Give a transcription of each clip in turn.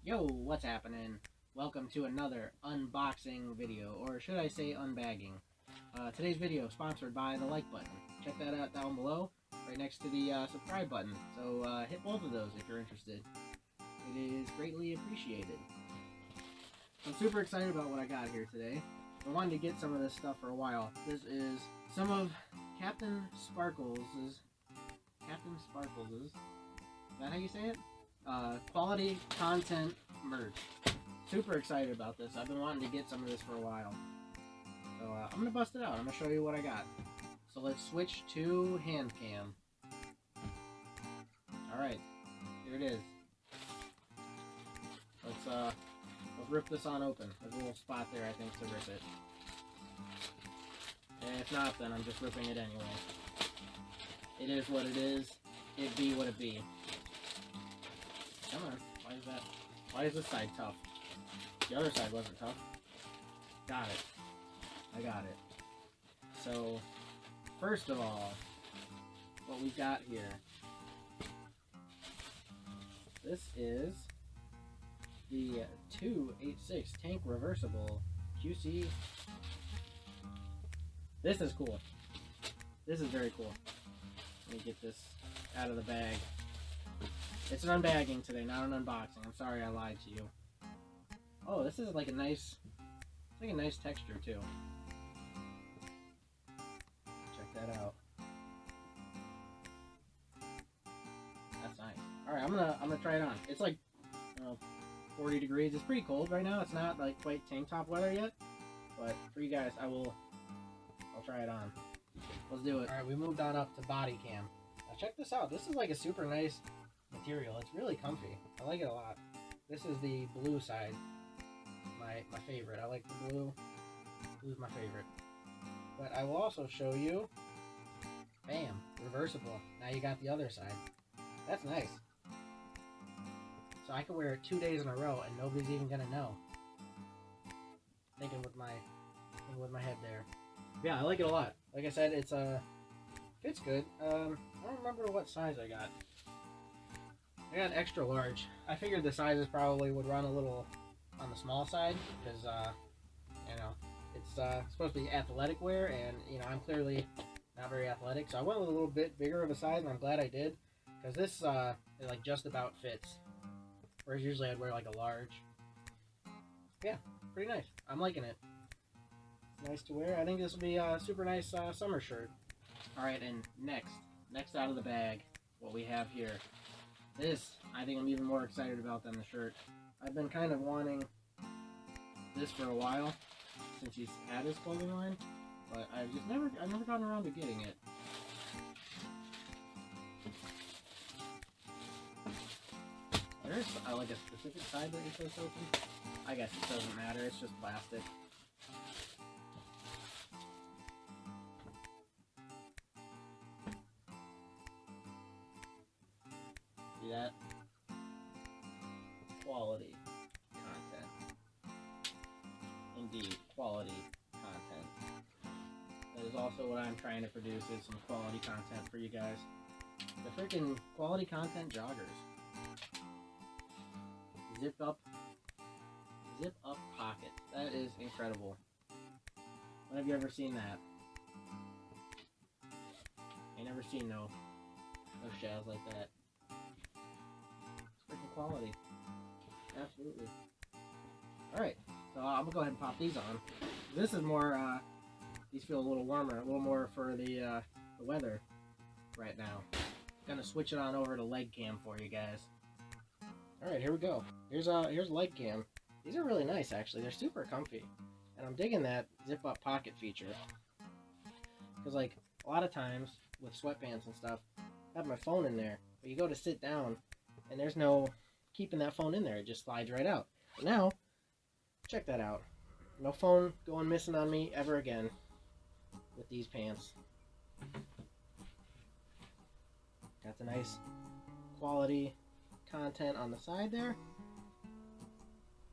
Yo, what's happening? Welcome to another unboxing video, or should I say unbagging. Today's video sponsored by the like button. Check that out down below, right next to the subscribe button. So hit both of those if you're interested. It is greatly appreciated. I'm super excited about what I got here today. I wanted to get some of this stuff for a while. This is some of CaptainSparklez. Is that how you say it? Quality content merch. Super excited about this. I've been wanting to get some of this for a while. So I'm gonna bust it out. I'm gonna show you what I got. So let's switch to hand cam. Alright, here it is. Let's rip this on open. There's a little spot there, I think, to rip it. And if not, then I'm just ripping it anyway. It is what it is. It be what it be. Come on. Why is this side tough? The other side wasn't tough. Got it. I got it. So, first of all, what we got here. This is the 286 tank reversible QC. This is cool. This is very cool. Let me get this out of the bag. It's an unbagging today, not an unboxing. I'm sorry I lied to you. Oh, this is like a nice, it's like a nice texture too. Check that out. That's nice. All right, I'm gonna try it on. It's like 40 degrees. It's pretty cold right now. It's not like quite tank top weather yet, but for you guys, I'll try it on. Let's do it. All right, we moved on up to body cam. Now check this out. This is like a super nice material. It's really comfy. I like it a lot. This is the blue side. My favorite. I like the blue. Blue's my favorite. But I will also show you, bam, reversible. Now you got the other side. That's nice. So I can wear it 2 days in a row and nobody's even gonna know. Thinking with my head there. Yeah, I like it a lot. Like I said, it's fits good. I don't remember what size I got. I got an extra large. I figured the sizes probably would run a little on the small side because, you know, it's supposed to be athletic wear, and you know I'm clearly not very athletic, so I went with a little bit bigger of a size, and I'm glad I did because this it like just about fits. Whereas usually I'd wear like a large. Yeah, pretty nice. I'm liking it. It's nice to wear. I think this will be a super nice summer shirt. All right, and next out of the bag, what we have here. This, I think I'm even more excited about than the shirt. I've been kind of wanting this for a while, since he's had his clothing line, but I've never gotten around to getting it. There's like a specific side that you're supposed to open. I guess it doesn't matter, it's just plastic. See that? Quality content. Indeed, quality content. That is also what I'm trying to produce, is some quality content for you guys. The freaking quality content joggers. Zip up pocket. That is incredible. When have you ever seen that? Ain't never seen no shells like that. It's freaking quality. Absolutely. Alright, so I'm gonna go ahead and pop these on. This is more, these feel a little warmer, a little more for the weather right now. Gonna switch it on over to leg cam for you guys. Alright, here we go. Here's leg cam. These are really nice, actually. They're super comfy. And I'm digging that zip-up pocket feature. Because, like, a lot of times with sweatpants and stuff, I have my phone in there. But you go to sit down, and there's no keeping that phone in there. It just slides right out. But now, check that out. No phone going missing on me ever again with these pants. Got the nice quality content on the side there.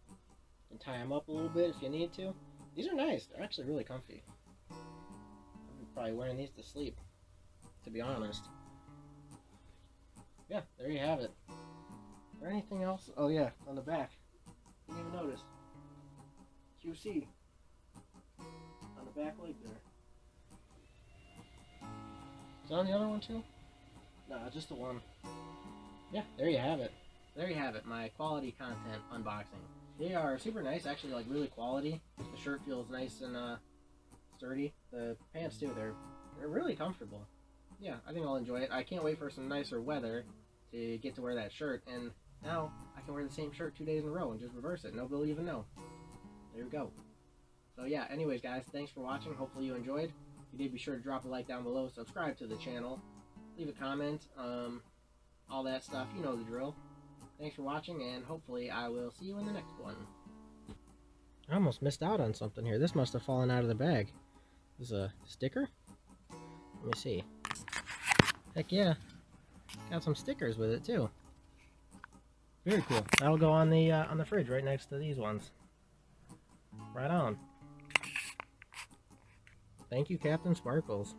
You can tie them up a little bit if you need to. These are nice. They're actually really comfy. I'm probably wearing these to sleep, to be honest. Yeah, there you have it. Is there anything else? Oh yeah, on the back. Didn't even notice. QC on the back leg there. Is that on the other one too? No, just the one. Yeah, there you have it. There you have it, my quality content unboxing. They are super nice, actually, like really quality. The shirt feels nice and sturdy. The pants too, they're really comfortable. Yeah, I think I'll enjoy it. I can't wait for some nicer weather to get to wear that shirt, and now I can wear the same shirt 2 days in a row and just reverse it. Nobody will even know. There we go. So yeah, anyways guys, thanks for watching. Hopefully you enjoyed. If you did, be sure to drop a like down below, subscribe to the channel, leave a comment, all that stuff. You know the drill. Thanks for watching, and hopefully I will see you in the next one. I almost missed out on something here. This must have fallen out of the bag. This is a sticker? Let me see. Heck yeah. Got some stickers with it too. Very cool. That'll go on the fridge right next to these ones. Right on. Thank you, CaptainSparklez.